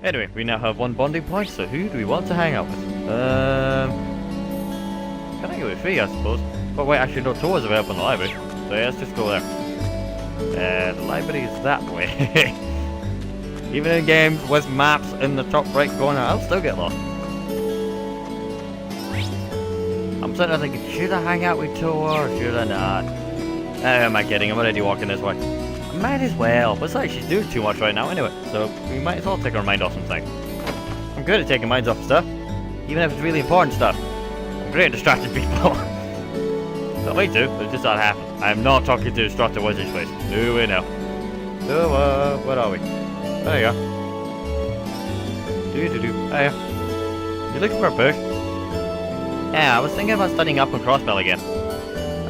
Anyway, we now have one bonding point, so who do we want to hang out with? Can I go with Free, I suppose? But wait, actually no, tours available in the library. So yeah, let's just go there. The library is that way. Even in games with maps in the top right corner, I'll still get lost. I'm sitting there thinking, should I hang out with Toa or should I not? Who am I kidding? I'm already walking this way. I might as well. Besides, she's doing too much right now anyway, so we might as well take our mind off some things. I'm good at taking minds off stuff, even if it's really important stuff. I'm great at distracting people. Don't mean to, but it just not happen. I am not talking to Destructor Wizard's face. No way now. So, what are we? There you go. Hiya. You looking for a book? Yeah, I was thinking about studying up on Crossbell again.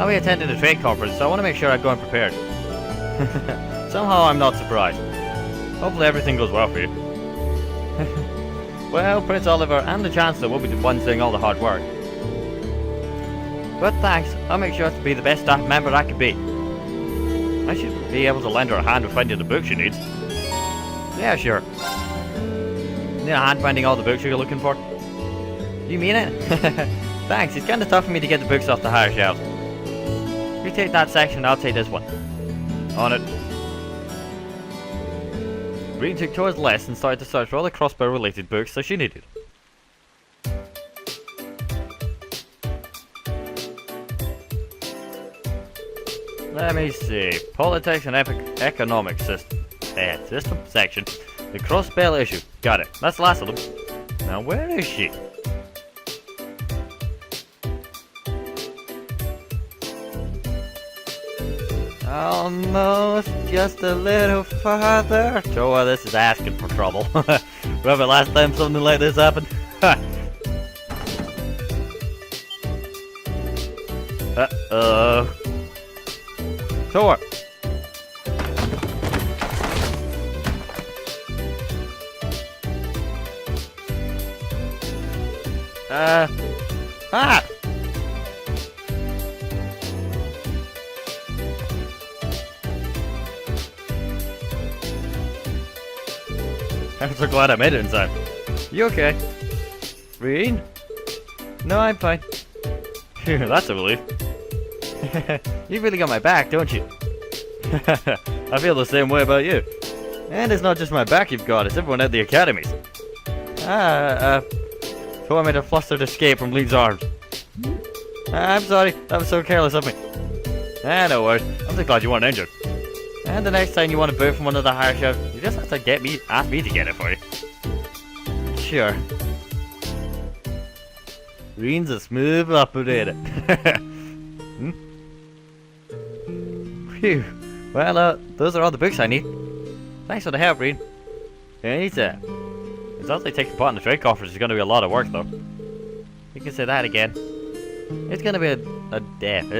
I'll be attending a trade conference, so I want to make sure I go unprepared. Somehow I'm not surprised. Hopefully everything goes well for you. Well, Prince Oliver and the Chancellor will be the ones doing all the hard work. But thanks, I'll make sure to be the best staff member I can be. I should be able to lend her a hand with finding the book she needs. Yeah, sure. Need a hand finding all the books you're looking for? You mean it? Thanks, it's kinda tough for me to get the books off the higher shelves. You take that section, I'll take this one. On it. Rean took Toa's list and started to search for all the crossbow related books that she needed. Let me see. Politics and economics system section. The crossbell issue. Got it. That's the last of them. Now where is she? Almost just a little farther. Toa, this is asking for trouble. Remember last time something like this happened? Uh-oh. Toa! Ah! I'm so glad I made it inside. You okay? Rean? No, I'm fine. Phew, that's a relief. You really got my back, don't you? I feel the same way about you. And it's not just my back you've got, it's everyone at the academies. Toa made a flustered escape from Lee's arms. I'm sorry, that was so careless of me. No worries, I'm just glad you weren't injured. And the next time you want a boot from one of the higher shelves, you just have to ask me to get it for you. Sure. Rean's a smooth operator. Phew. Well, those are all the books I need. Thanks for the help, Rean. Anytime. It's obviously taking part in the trade conference is going to be a lot of work, though. You can say that again. It's going to be a death.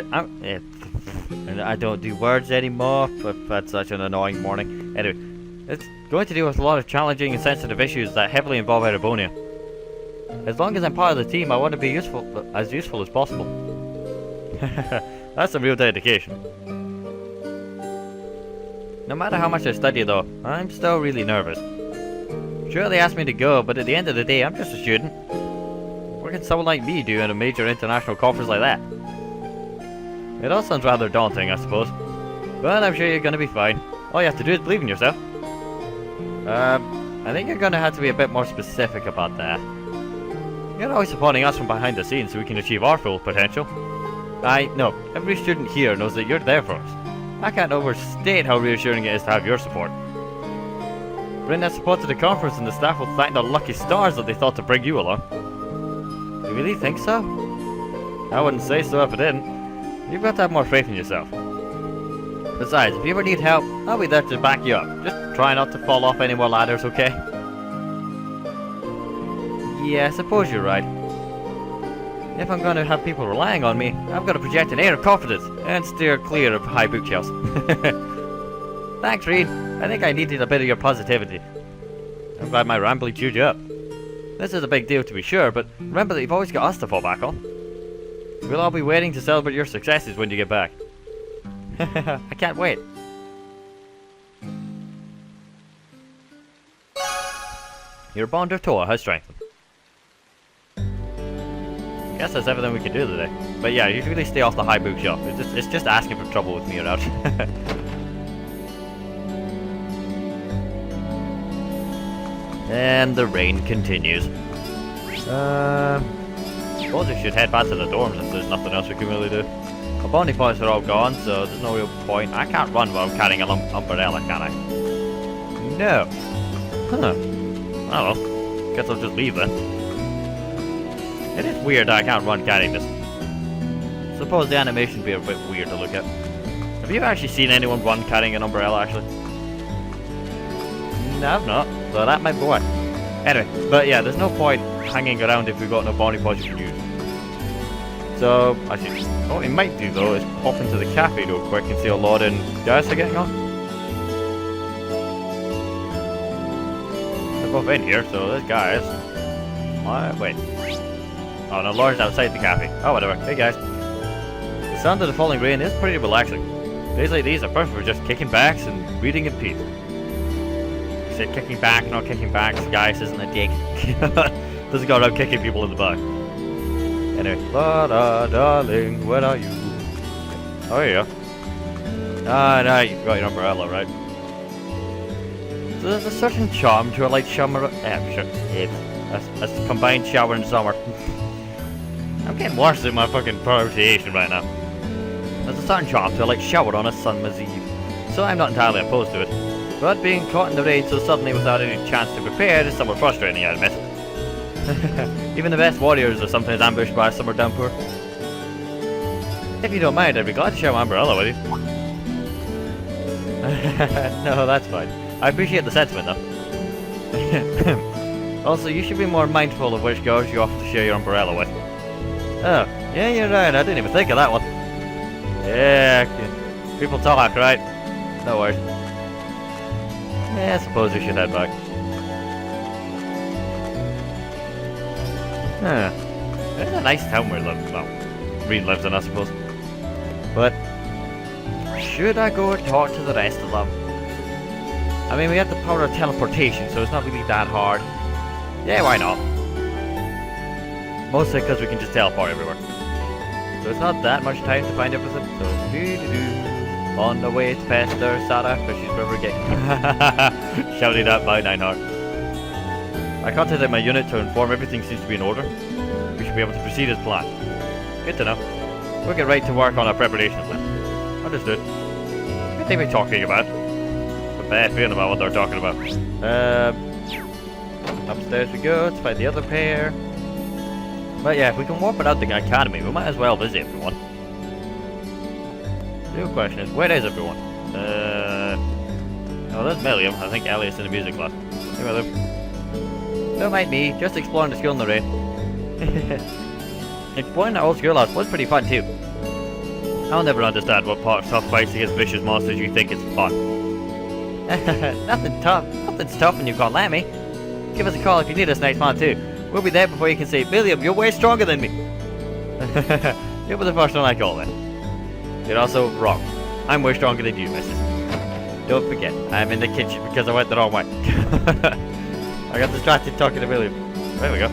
And I don't do words anymore. I've had such an annoying morning. Anyway, it's going to deal with a lot of challenging and sensitive issues that heavily involve Erebonia. As long as I'm part of the team, I want to be as useful as possible. That's some real dedication. No matter how much I study though, I'm still really nervous. Sure, they asked me to go, but at the end of the day, I'm just a student. What can someone like me do in a major international conference like that? It all sounds rather daunting, I suppose. But I'm sure you're gonna be fine. All you have to do is believe in yourself. I think you're gonna have to be a bit more specific about that. You're always supporting us from behind the scenes so we can achieve our full potential. No, every student here knows that you're there for us. I can't overstate how reassuring it is to have your support. Bring that support to the conference and the staff will thank the lucky stars that they thought to bring you along. You really think so? I wouldn't say so if I didn't. You've got to have more faith in yourself. Besides, if you ever need help, I'll be there to back you up. Just try not to fall off any more ladders, okay? Yeah, I suppose you're right. If I'm going to have people relying on me, I've got to project an air of confidence and steer clear of high bookshelves. Thanks, Rean. I think I needed a bit of your positivity. I'm glad my rambling cheered you up. This is a big deal to be sure, but remember that you've always got us to fall back on. We'll all be waiting to celebrate your successes when you get back. I can't wait. Your bond of Toa has strengthened. Guess that's everything we can do today. But yeah, you should really stay off the high bookshelf. It's just asking for trouble with me around. And the rain continues. Suppose we should head back to the dorms if there's nothing else we can really do. My bounty points are all gone, so there's no real point. I can't run while carrying an umbrella, can I? No. Huh. Oh well. Guess I'll just leave then. It is weird that I can't run carrying this. Suppose the animation would be a bit weird to look at. Have you actually seen anyone run carrying an umbrella, actually? No, I've not. So that might be why. Anyway, but yeah, there's no point hanging around if we've got no bounty points you can use. So, actually, what we might do though is pop into the cafe real quick and see how Lord and Gaius are getting on. They're both in here, so there's Gaius. Wait. Oh no, Lord's outside the cafe. Oh, whatever. Hey guys. The sound of the falling rain is pretty relaxing. Days like these are perfect for just kicking backs and reading in peace. You said kicking back, not kicking backs. Gaius isn't a dick. Doesn't go around kicking people in the back. Anyway, Lada, darling, where are you? Oh, here you are. No, you've got your umbrella, right? So there's a certain charm to a light shower. A combined shower in summer. I'm getting worse at my fucking pronunciation right now. There's a certain charm to a light shower on a summer's eve, so I'm not entirely opposed to it. But being caught in the rain so suddenly without any chance to prepare is somewhat frustrating, I admit. Even the best warriors are sometimes ambushed by a summer downpour. If you don't mind, I'd be glad to share my umbrella with you. No, that's fine. I appreciate the sentiment though. Also, you should be more mindful of which girls you offer to share your umbrella with. Oh, yeah, you're right, I didn't even think of that one. Yeah, people talk, right? No worries. Yeah, I suppose we should head back. Huh. It's a nice town where Rean lives in, I suppose. But should I go and talk to the rest of them? I mean, we have the power of teleportation, so it's not really that hard. Yeah, why not? Mostly because we can just teleport everywhere. So it's not that much time to find everything. So on the way to Pester, Sarah, Fishy's River Gate. Shouted out by Nineheart. I contacted my unit to inform everything seems to be in order. We should be able to proceed as planned. Good to know. We'll get right to work on our preparations then. Understood. What they be talking about? A bad feeling about what they're talking about. Upstairs we go to find the other pair. But yeah, if we can warp it out the academy, we might as well visit everyone. The real question is, where is everyone? Oh, there's Milliam. I think Elliot's in the music class. Hey, Milliam. Don't mind me, just exploring the school in the rain. Exploring that old schoolhouse was pretty fun too. I'll never understand what part of tough fights against vicious monsters you think is fun. Nothing's tough when you've got Lammy. Give us a call if you need us next month too. We'll be there before you can say, William, you're way stronger than me. You'll be the first one I call then. You're also wrong. I'm way stronger than you, missus. Don't forget, I'm in the kitchen because I went the wrong way. I got distracted talking to William. There we go.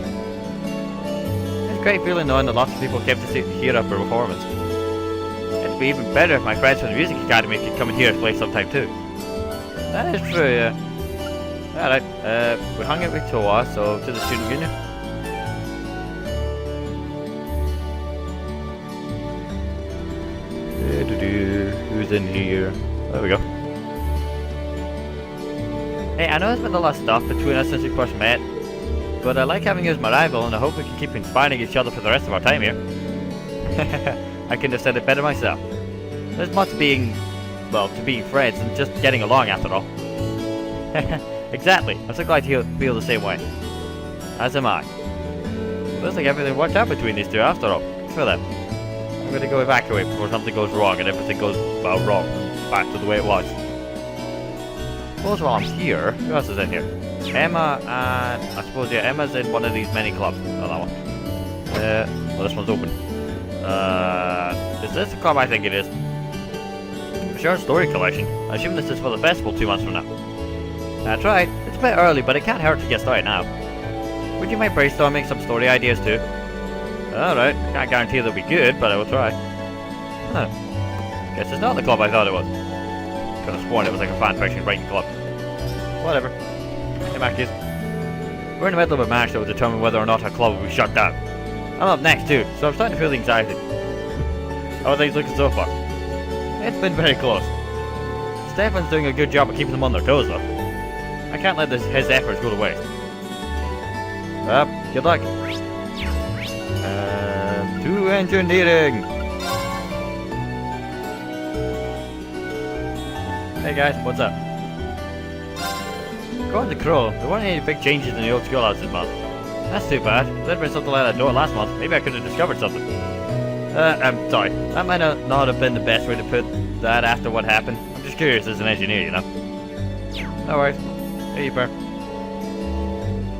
It's a great feeling knowing that lots of people came to hear our performance. It'd be even better if my friends from the music academy could come in here and play sometime too. That is true, yeah. Alright, we hung out with Toa, so to the student union. Who's in here? There we go. Hey, I know there's been a lot of stuff between us since we first met, but I like having you as my rival and I hope we can keep inspiring each other for the rest of our time here. I couldn't have said it better myself. There's much being, well, to being friends and just getting along after all. Exactly, I'm so glad you feel the same way. As am I. Looks like everything worked out between these two after all. Good for them. I'm gonna go evacuate before something goes wrong and everything goes, well, wrong. Back to the way it was. Suppose while I'm here, who else is in here? Emma and, I suppose, yeah, Emma's in one of these many clubs. Oh, that one. Well, this one's open. Is this the club? I think it is. For sure, story collection. I assume this is for the festival 2 months from now. That's right, it's a bit early, but it can't hurt to get started now. Would you mind brainstorming some story ideas too? Alright, can't guarantee they'll be good, but I will try. Huh. Guess it's not the club I thought it was. Could have sworn it was like a fan fiction writing club. Whatever. Hey Mackies. We're in the middle of a match that will determine whether or not our club will be shut down. I'm up next too, so I'm starting to feel the anxiety. How are things looking so far? It's been very close. Stefan's doing a good job of keeping them on their toes though. I can't let his efforts go to waste. Well, good luck. To engineering! Hey guys, what's up? According to Crow, there weren't any big changes in the old schoolhouse this month. That's too bad. There'd been something like that door last month. Maybe I could have discovered something. I'm sorry. That might not have been the best way to put that after what happened. I'm just curious as an engineer, you know. No worries. Here you, Bear.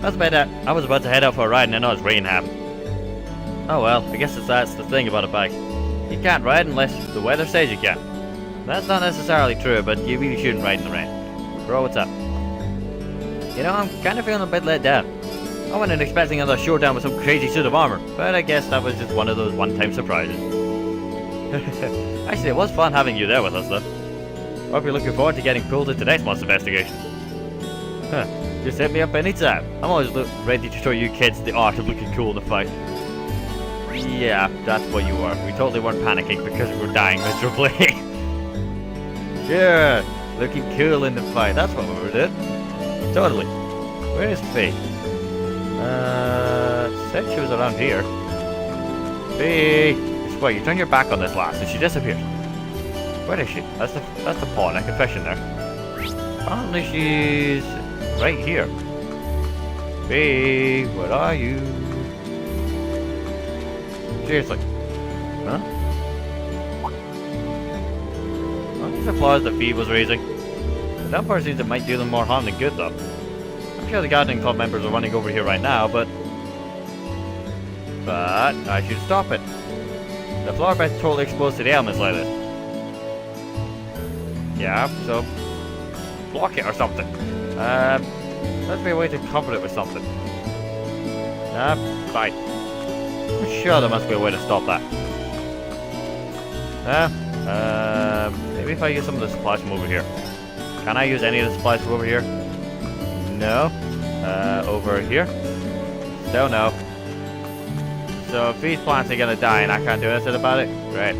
That's about that. I was about to head out for a ride and then noticed rain happened. Oh well, I guess that's the thing about a bike. You can't ride unless the weather says you can. That's not necessarily true, but you really shouldn't ride in the rain. Bro, what's up? You know, I'm kind of feeling a bit let down. I wasn't expecting another showdown with some crazy suit of armor, but I guess that was just one of those one-time surprises. Actually, it was fun having you there with us, though. Hope you're looking forward to getting pulled into next month's investigation. Huh. Just hit me up anytime. I'm always ready to show you kids the art of looking cool in a fight. Yeah, that's what you were. We totally weren't panicking because we were dying miserably. Sure, looking cool in the fight. That's what we were doing. Totally. Where is Faye? Said she was around here. Faye! Wait, you turn your back on this lass and she disappears. Where is she? That's the pawn, a confession there. Apparently she's right here. Faye, where are you? Seriously. Huh? Well, these are flaws that Faye was raising. The dumb part seems it might do them more harm than good though. I'm sure the gardening club members are running over here right now, but I should stop it. The flower bed's totally exposed to the elements like this. Yeah, so block it or something. Let's be a way to cover it with something. Fine. I'm sure there must be a way to stop that. Maybe if I use some of the supplies from over here. Can I use any of the supplies from over here? No. Over here? Still no. So if these plants are gonna die and I can't do anything about it, great.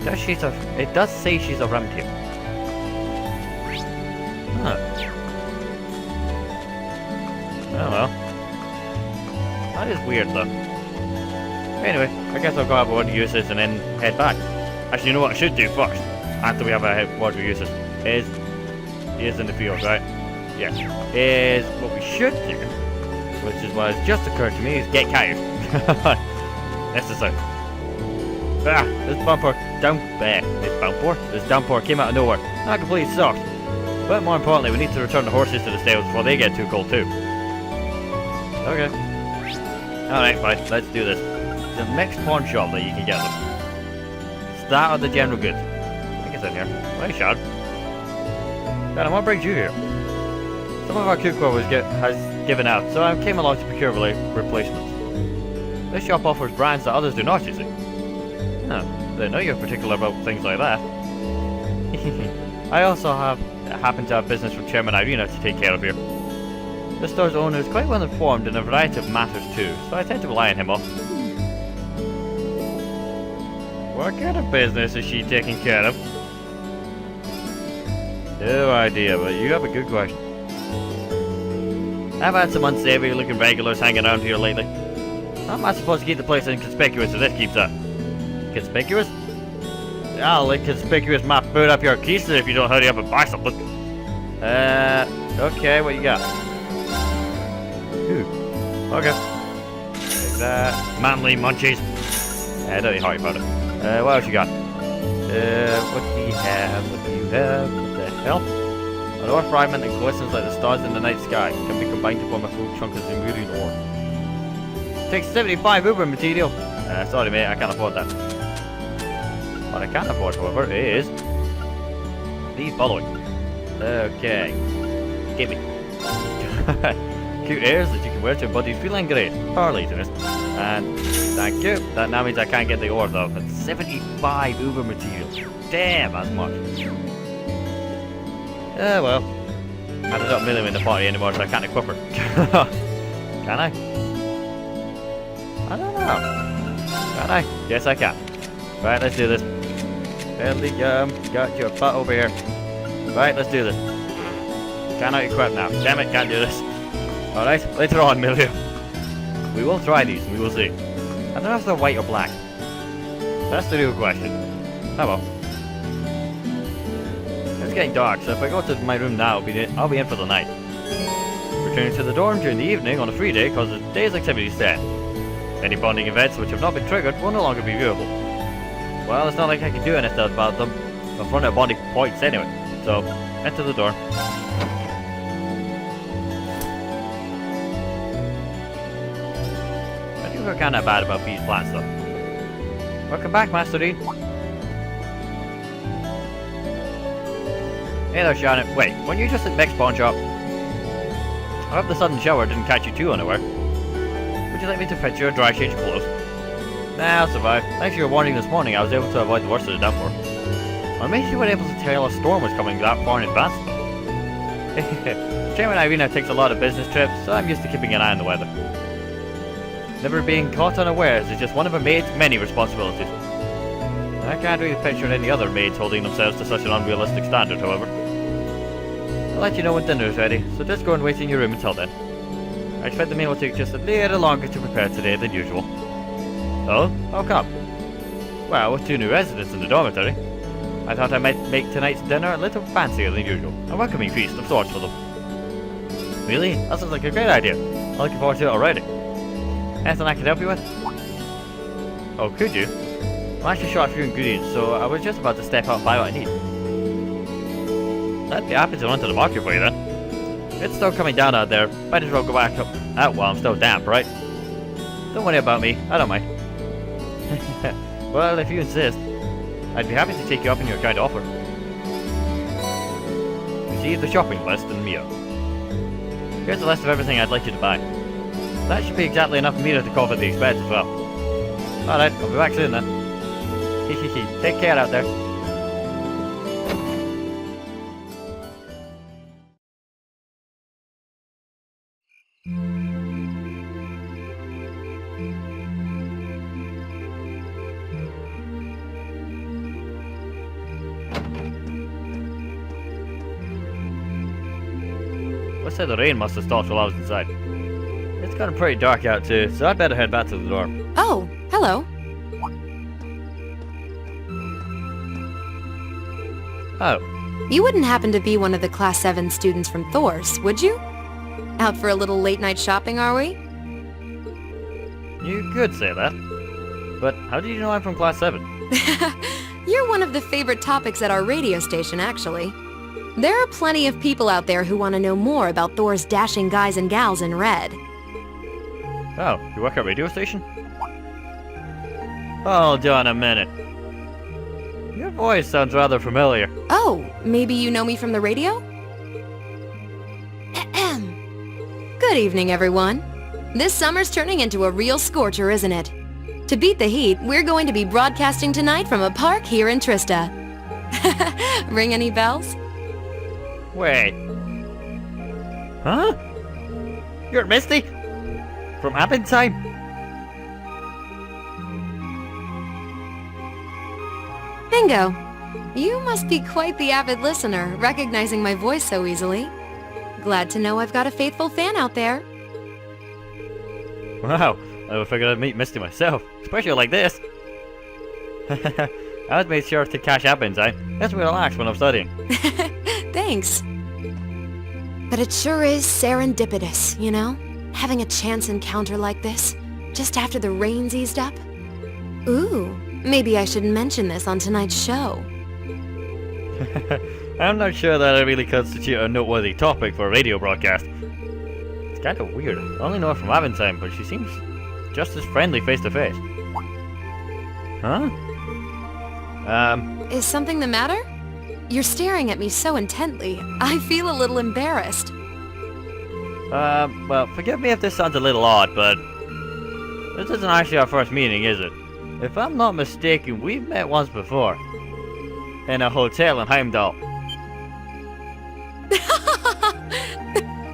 It does say she's around here. Huh. Oh well. That is weird though. Anyway, I guess I'll go have a word with Uses and then head back. Actually, you know what I should do first? After we have a word with Uses. He is in the field, right? Yeah. Is what we should do, which is what has just occurred to me, is get Caillou. That's the sound. This downpour came out of nowhere. Not completely sucked. But more importantly, we need to return the horses to the stables before they get too cold too. Okay. Alright, fine, let's do this. There's a mixed pawn shop that you can get them. Start of the general goods. I think it's in here. Hey, Shad. Dad, what brings you here? Some of our cookware has given out, so I came along to procure replacements. This shop offers brands that others do not, you see. Huh, I didn't know you were particular about things like that. I also happen to have business with Chairman Irina to take care of here. The store's owner is quite well informed in a variety of matters too, so I tend to rely on him often. What kind of business is she taking care of? No idea, but you have a good question. I've had some unsavory looking regulars hanging around here lately. I'm not supposed to keep the place inconspicuous if this keeps up. Conspicuous? I'll inconspicuous my food up your keister if you don't hurry up and buy something. Okay, what you got? Ooh. Okay. Take that. Manly munchies. Don't you hurry about it. What else you got? What do you have? What do you have? What the hell? An ore fragment that glistens like the stars in the night sky can be combined to form a full chunk of Zemurian ore. Takes 75 Uber material. Sorry mate, I can't afford that. What I can afford, however, is the following. Okay. gimme. Cute ears that you can wear to embody feeling great. Power laziness. And thank you. That now means I can't get the ore though. That's 75 uber materials. Damn, that's much. Yeah, well. I don't Millie in the party anymore, so I can't equip her. Can I? I don't know. Can I? Yes, I can. Right, let's do this. Got your butt over here. Right, let's do this. Cannot equip now. Damn it, can't do this. Alright, later on, Millie. We will try these, and we will see. I don't know if they're white or black. That's the real question. Oh well. It's getting dark, so if I go to my room now, I'll be in for the night. Returning to the dorm during the evening on a free day causes the day's activities to end. Any bonding events which have not been triggered will no longer be viewable. Well, it's not like I can do anything about them. I've run out of bonding points anyway, so enter the door. I think we're kinda bad about these plants though. Welcome back, Master Rean. Hey there, Shannon. Wait, weren't you just at Mech's pawn shop? I hope the sudden shower didn't catch you too unaware. Would you like me to fetch you a dry change of clothes? Nah, I'll survive. Thanks for your warning this morning, I was able to avoid the worst of the downpour. I'm amazed you were able to tell a storm was coming that far in advance. Chairman Irina takes a lot of business trips, so I'm used to keeping an eye on the weather. Never being caught unawares is just one of a maid's many responsibilities. I can't really picture any other maids holding themselves to such an unrealistic standard, however. I'll let you know when dinner is ready, so just go and wait in your room until then. I expect the meal will take just a little longer to prepare today than usual. Oh? How come? Well, with 2 new residents in the dormitory, I thought I might make tonight's dinner a little fancier than usual. A welcoming feast of sorts for them. Really? That sounds like a great idea. I'm looking forward to it already. Anything I could help you with? Oh, could you? I'm actually short a few ingredients, so I was just about to step out and buy what I need. I'd be happy to run to the market for you then. It's still coming down out there. Might as well go back up out while I'm still damp, right? Don't worry about me. I don't mind. Well, if you insist, I'd be happy to take you up on your kind offer. Receive the shopping list and Mia. Here's a list of everything I'd like you to buy. That should be exactly enough Mia to cover the expense as well. Alright, I'll be back soon then. Hehehe, take care out there. Looks like the rain must have stopped while I was inside. It's gotten pretty dark out too, so I'd better head back to the dorm. Oh, hello. Oh. You wouldn't happen to be one of the Class 7 students from Thor's, would you? Out for a little late-night shopping, are we? You could say that. But how do you know I'm from Class 7? You're one of the favorite topics at our radio station, actually. There are plenty of people out there who want to know more about Thor's dashing guys and gals in red. Oh, you work at a radio station? Hold on a minute. Your voice sounds rather familiar. Oh, maybe you know me from the radio? Good evening, everyone. This summer's turning into a real scorcher, isn't it? To beat the heat, we're going to be broadcasting tonight from a park here in Trista. Ring any bells? Wait. Huh? You're Misty? From Abentime? Bingo. You must be quite the avid listener, recognizing my voice so easily. Glad to know I've got a faithful fan out there. Wow, I never figured I'd meet Misty myself, especially like this. I always made sure to catch Abentime. Lets me relax when I'm studying. Thanks. But it sure is serendipitous, you know? Having a chance encounter like this, just after the rain's eased up. Ooh, maybe I should mention this on tonight's show. I'm not sure that it really constitutes a noteworthy topic for a radio broadcast. It's kind of weird. I only know her from Aventine, but she seems just as friendly face to face. Huh? Is something the matter? You're staring at me so intently, I feel a little embarrassed. Well, forgive me if this sounds a little odd, but this isn't actually our first meeting, is it? If I'm not mistaken, we've met once before. In a hotel in Heimdall.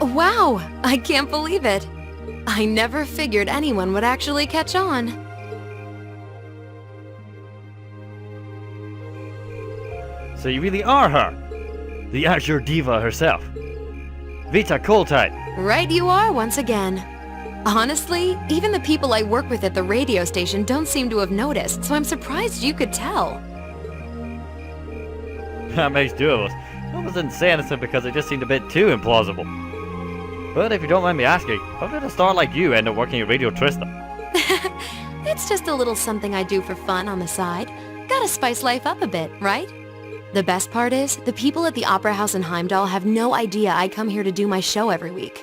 Wow, I can't believe it. I never figured anyone would actually catch on. So you really are her? The Azure Diva herself? Vita Coltite? Right you are once again. Honestly, even the people I work with at the radio station don't seem to have noticed, so I'm surprised you could tell. That makes two of us. I wasn't saying anything because it just seemed a bit too implausible. But if you don't mind me asking, how did a star like you end up working at Radio Trista? It's just a little something I do for fun on the side. Gotta spice life up a bit, right? The best part is, the people at the Opera House in Heimdall have no idea I come here to do my show every week.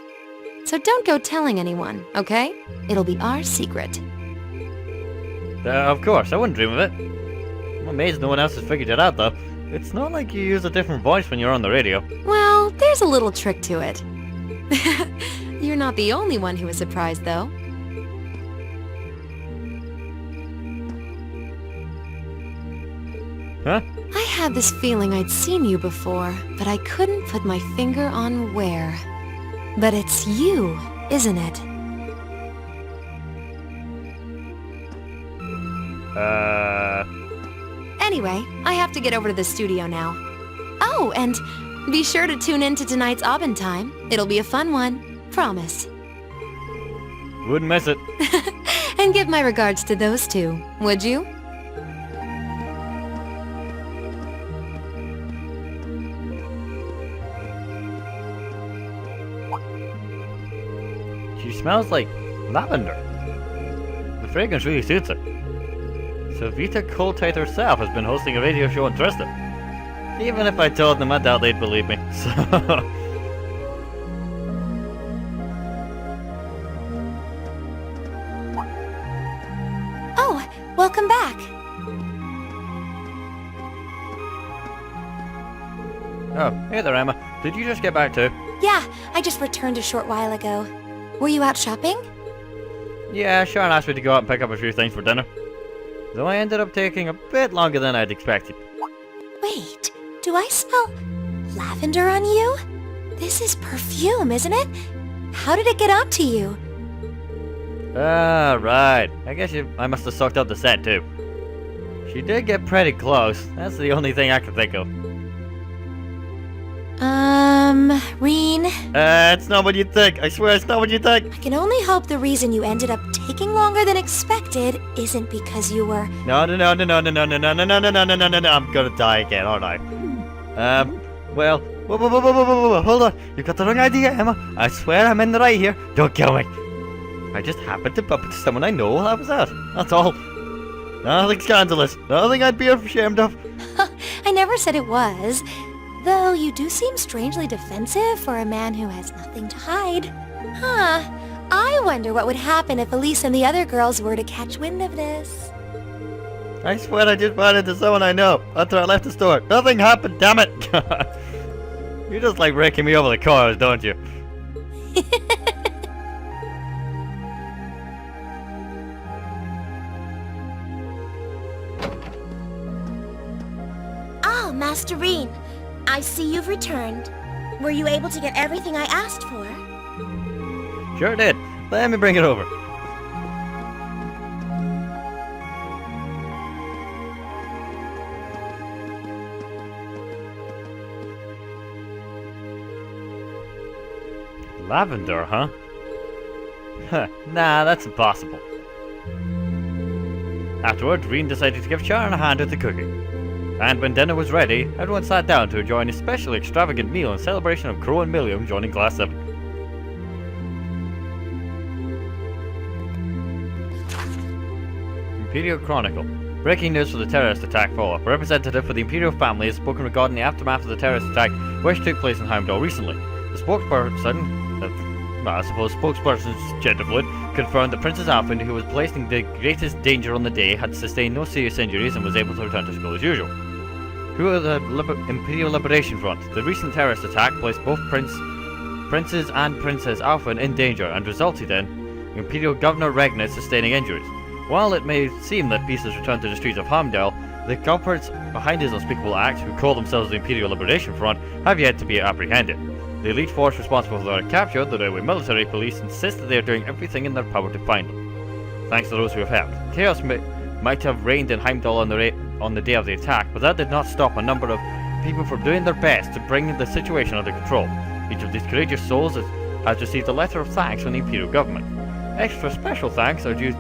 So don't go telling anyone, okay? It'll be our secret. Of course, I wouldn't dream of it. I'm amazed no one else has figured it out, though. It's not like you use a different voice when you're on the radio. Well, there's a little trick to it. You're not the only one who was surprised, though. Huh? I had this feeling I'd seen you before, but I couldn't put my finger on where. But it's you, isn't it? Anyway, I have to get over to the studio now. Oh, and be sure to tune in to tonight's Aubin time. It'll be a fun one. Promise. Wouldn't miss it. And give my regards to those two, would you? She smells like lavender. The fragrance really suits her. So Vita Coltite herself has been hosting a radio show on Trista. Even if I told them, I doubt they'd believe me. So Oh, welcome back. Oh, hey there, Emma. Did you just get back too? Yeah, I just returned a short while ago. Were you out shopping? Yeah, Sharon asked me to go out and pick up a few things for dinner. Though I ended up taking a bit longer than I'd expected. Wait, do I smell lavender on you? This is perfume, isn't it? How did it get onto you? Ah, right. I guess I must have sucked up the set too. She did get pretty close. That's the only thing I can think of. Rean? It's not what you think. I swear it's not what you think. I can only hope the reason you ended up taking longer than expected isn't because you were... No. I'm gonna die again, aren't I? Well, whoa, hold on. You've got the wrong idea, Emma. I swear I'm in the right here. Don't kill me. I just happened to bump into someone I know. That was that. That's all. Nothing scandalous. Nothing I'd be ashamed of. I never said it was. Though you do seem strangely defensive for a man who has nothing to hide. Huh. I wonder what would happen if Elise and the other girls were to catch wind of this. I swear I just ran into someone I know after I left the store. Nothing happened, damn it! You just like raking me over the cars, don't you? Ah, Master Rean. I see you've returned. Were you able to get everything I asked for? Sure did. Let me bring it over. Lavender, huh? Nah, that's impossible. Afterward, Rean decided to give Sharon a hand with the cooking. And when dinner was ready, everyone sat down to enjoy an especially extravagant meal in celebration of Crow and Milliam joining Class 7. Imperial Chronicle. Breaking news for the terrorist attack follow-up. A representative for the Imperial family has spoken regarding the aftermath of the terrorist attack which took place in Heimdall recently. The spokesperson's gender fluid, confirmed that Princess Alfin, who was placed in the greatest danger on the day, had sustained no serious injuries and was able to return to school as usual. Who are the Imperial Liberation Front? The recent terrorist attack placed both Prince Princes and Princess Alphen in danger and resulted in Imperial Governor Regnus sustaining injuries. While it may seem that peace has returned to the streets of Hamdell, the culprits behind his unspeakable acts, who call themselves the Imperial Liberation Front, have yet to be apprehended. The elite force responsible for their capture, the railway military police, insist that they are doing everything in their power to find them. Thanks to those who have helped. Chaos might have reigned in Heimdall on the day of the attack, but that did not stop a number of people from doing their best to bring the situation under control. Each of these courageous souls has received a letter of thanks from the Imperial government. Extra special thanks are due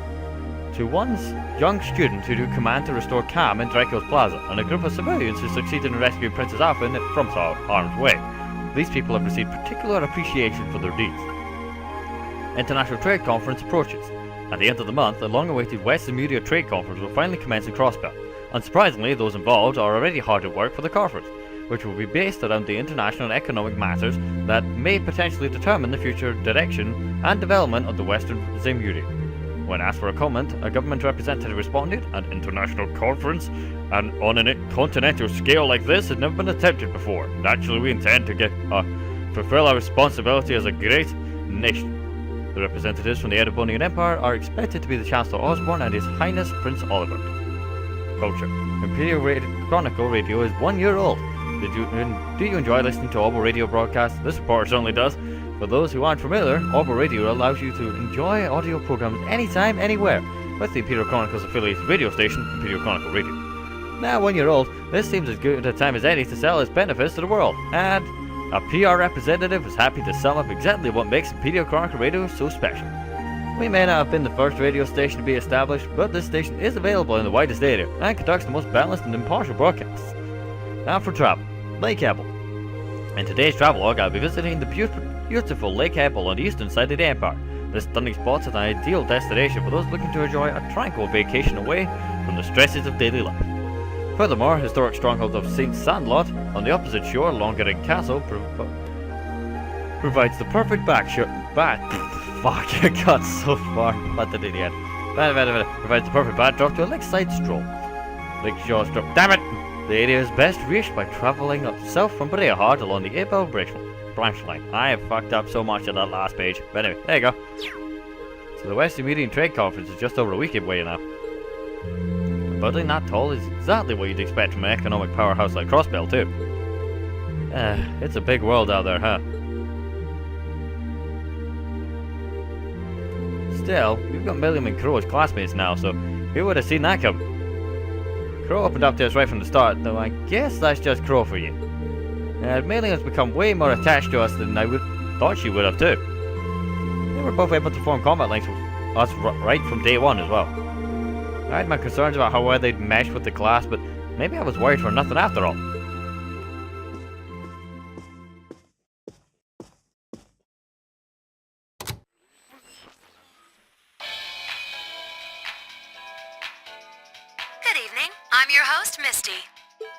to one young student who took command to restore calm in Draco's Plaza, and a group of civilians who succeeded in rescuing Princess Alphen from harm's way. These people have received particular appreciation for their deeds. International Trade Conference approaches. At the end of the month, the long-awaited West Lemuria Trade Conference will finally commence in Crossbell. Unsurprisingly, those involved are already hard at work for the conference, which will be based around the international and economic matters that may potentially determine the future direction and development of the Western Lemuria. When asked for a comment, a government representative responded, "An international conference and on a continental scale like this has never been attempted before. Naturally, we intend to fulfill our responsibility as a great nation." The representatives from the Erebonian Empire are expected to be the Chancellor Osborne and His Highness Prince Oliver. Culture. Imperial Chronicle Radio is 1 year old. Do you enjoy listening to Orbital Radio broadcasts? This reporter certainly does. For those who aren't familiar, Orbital Radio allows you to enjoy audio programs anytime, anywhere, with the Imperial Chronicle's affiliate radio station, Imperial Chronicle Radio. Now 1 year old, this seems as good a time as any to sell its benefits to the world, and a PR representative is happy to sum up exactly what makes Imperial Chronicle Radio so special. We may not have been the first radio station to be established, but this station is available in the widest area and conducts the most balanced and impartial broadcasts. Now for travel. Lake Ebel. In today's travelogue, I'll be visiting the beautiful Lake Ebel on the eastern side of the Empire. This stunning spot is an ideal destination for those looking to enjoy a tranquil vacation away from the stresses of daily life. Furthermore, historic stronghold of St. Sandlot on the opposite shore, Longering Castle, provides the perfect Fuck, I got so far. What did it provides the perfect backdrop to a lakeside stroll. Lakeshore stroll. Damn it! The area is best reached by travelling south from Breahard along the Abel branch line. I have fucked up so much on that last page. But anyway, there you go. So the West Median Trade Conference is just over a week away now. A building that tall is exactly what you'd expect from an economic powerhouse like Crossbell too. It's a big world out there, huh? Still, we've got Milliam and Crow as classmates now, so who would have seen that coming? Crow opened up to us right from the start, though I guess that's just Crow for you. Milliam has become way more attached to us than I thought she would have too. They were both able to form combat links with us right from day one as well. I had my concerns about how well they'd mesh with the class, but maybe I was worried for nothing after all. Good evening. I'm your host, Misty.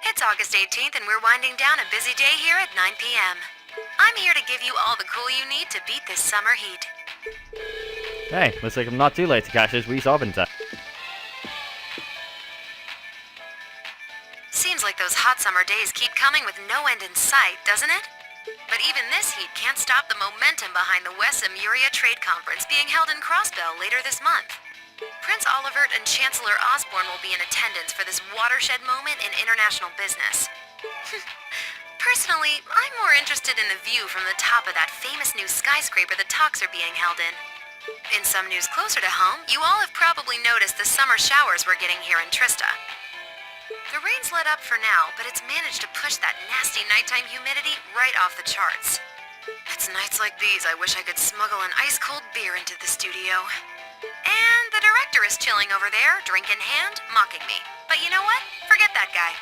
It's August 18th and we're winding down a busy day here at 9 p.m. I'm here to give you all the cool you need to beat this summer heat. Hey, looks like I'm not too late to catch this wee sobbing set. Seems like those hot summer days keep coming with no end in sight, doesn't it? But even this heat can't stop the momentum behind the West Lemuria Trade Conference being held in Crossbell later this month. Prince Olivert and Chancellor Osborne will be in attendance for this watershed moment in international business. Personally, I'm more interested in the view from the top of that famous new skyscraper the talks are being held in. In some news closer to home, you all have probably noticed the summer showers we're getting here in Trista. The rain's let up for now, but it's managed to push that nasty nighttime humidity right off the charts. It's nights like these I wish I could smuggle an ice-cold beer into the studio. And the director is chilling over there, drink in hand, mocking me. But you know what? Forget that guy.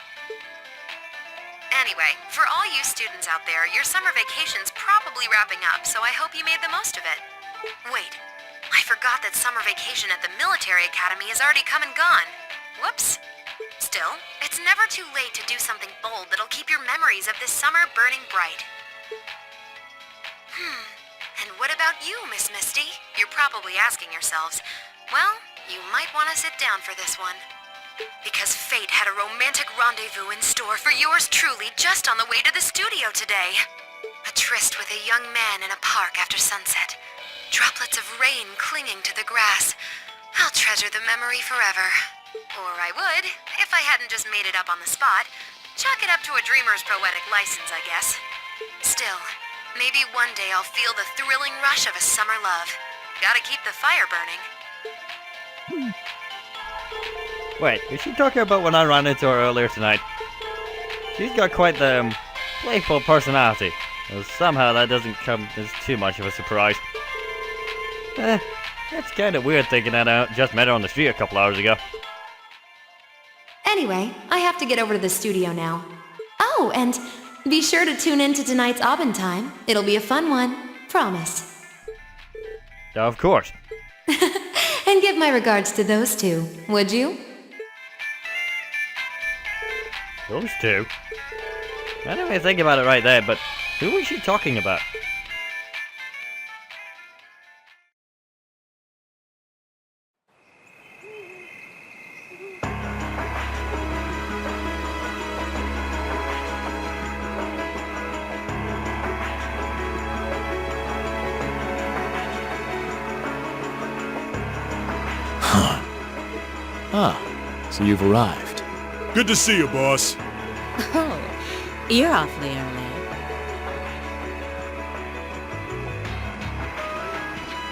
Anyway, for all you students out there, your summer vacation's probably wrapping up, so I hope you made the most of it. Wait, I forgot that summer vacation at the military academy has already come and gone. Whoops. Still, it's never too late to do something bold that'll keep your memories of this summer burning bright. And what about you, Miss Misty? You're probably asking yourselves. Well, you might want to sit down for this one. Because fate had a romantic rendezvous in store for yours truly just on the way to the studio today. A tryst with a young man in a park after sunset. Droplets of rain clinging to the grass. I'll treasure the memory forever. Or I would, if I hadn't just made it up on the spot. Chalk it up to a dreamer's poetic license, I guess. Still, maybe one day I'll feel the thrilling rush of a summer love. Gotta keep the fire burning. Wait, is she talking about when I ran into her earlier tonight? She's got quite the playful personality. Though somehow that doesn't come as too much of a surprise. It's kinda weird thinking that I just met her on the street a couple hours ago. Anyway, I have to get over to the studio now. Oh, and be sure to tune in to tonight's Aubin time. It'll be a fun one. Promise. Of course. And give my regards to those two, would you? Those two? I didn't really think about it right there, but who was she talking about? So you've arrived. Good to see you, boss. Oh, you're awfully early.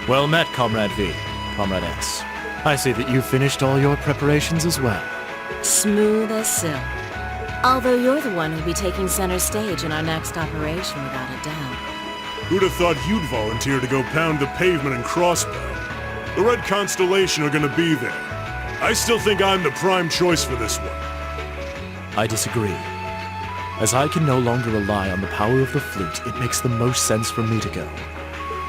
Well met, Comrade V, Comrade S. I see that you've finished all your preparations as well. Smooth as silk. Although you're the one who'll be taking center stage in our next operation without a doubt. Who'd have thought you'd volunteer to go pound the pavement and crossbow? The Red Constellation are gonna be there. I still think I'm the prime choice for this one. I disagree. As I can no longer rely on the power of the flute, it makes the most sense for me to go.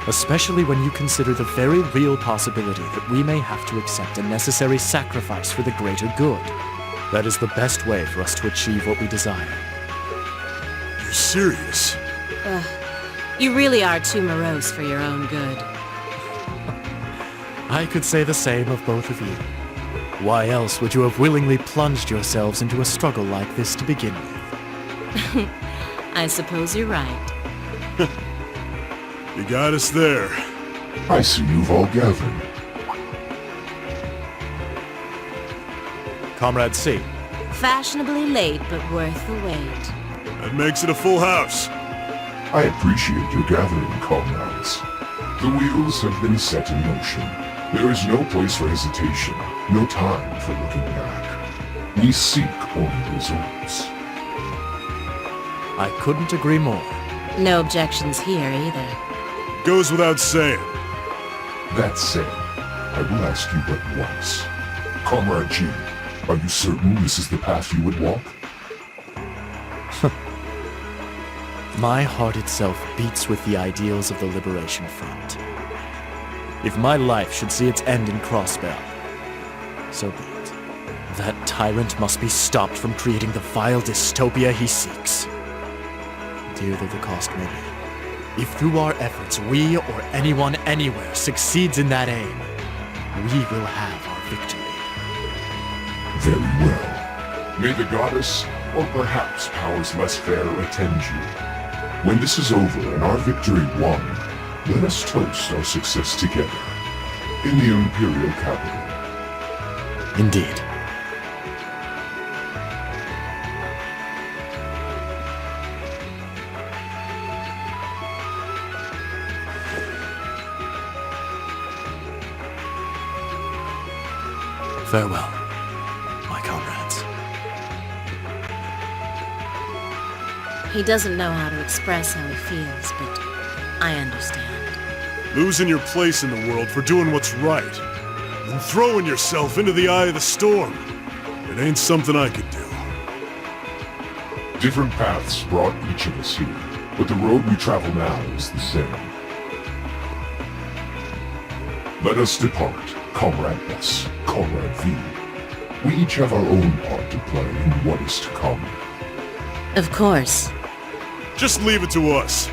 Especially when you consider the very real possibility that we may have to accept a necessary sacrifice for the greater good. That is the best way for us to achieve what we desire. You're serious? You really are too morose for your own good. I could say the same of both of you. Why else would you have willingly plunged yourselves into a struggle like this to begin with? I suppose you're right. You got us there. I see you've all gathered. Comrade C. Fashionably late, but worth the wait. That makes it a full house. I appreciate your gathering, comrades. The wheels have been set in motion. There is no place for hesitation, no time for looking back. We seek only results. I couldn't agree more. No objections here either. Goes without saying. That said, I will ask you but once. Comrade G, are you certain this is the path you would walk? My heart itself beats with the ideals of the Liberation Front. If my life should see its end in Crossbell, so be it. That tyrant must be stopped from creating the vile dystopia he seeks. Dear though the cost may be, if through our efforts we or anyone anywhere succeeds in that aim, we will have our victory. Very well. May the goddess, or perhaps powers less fair, attend you. When this is over and our victory won, let us toast our success together in the Imperial capital. Indeed. Farewell, my comrades. He doesn't know how to express how he feels, but I understand. Losing your place in the world for doing what's right. And throwing yourself into the eye of the storm. It ain't something I could do. Different paths brought each of us here, but the road we travel now is the same. Let us depart, Comrade S, Comrade V. We each have our own part to play in what is to come. Of course. Just leave it to us.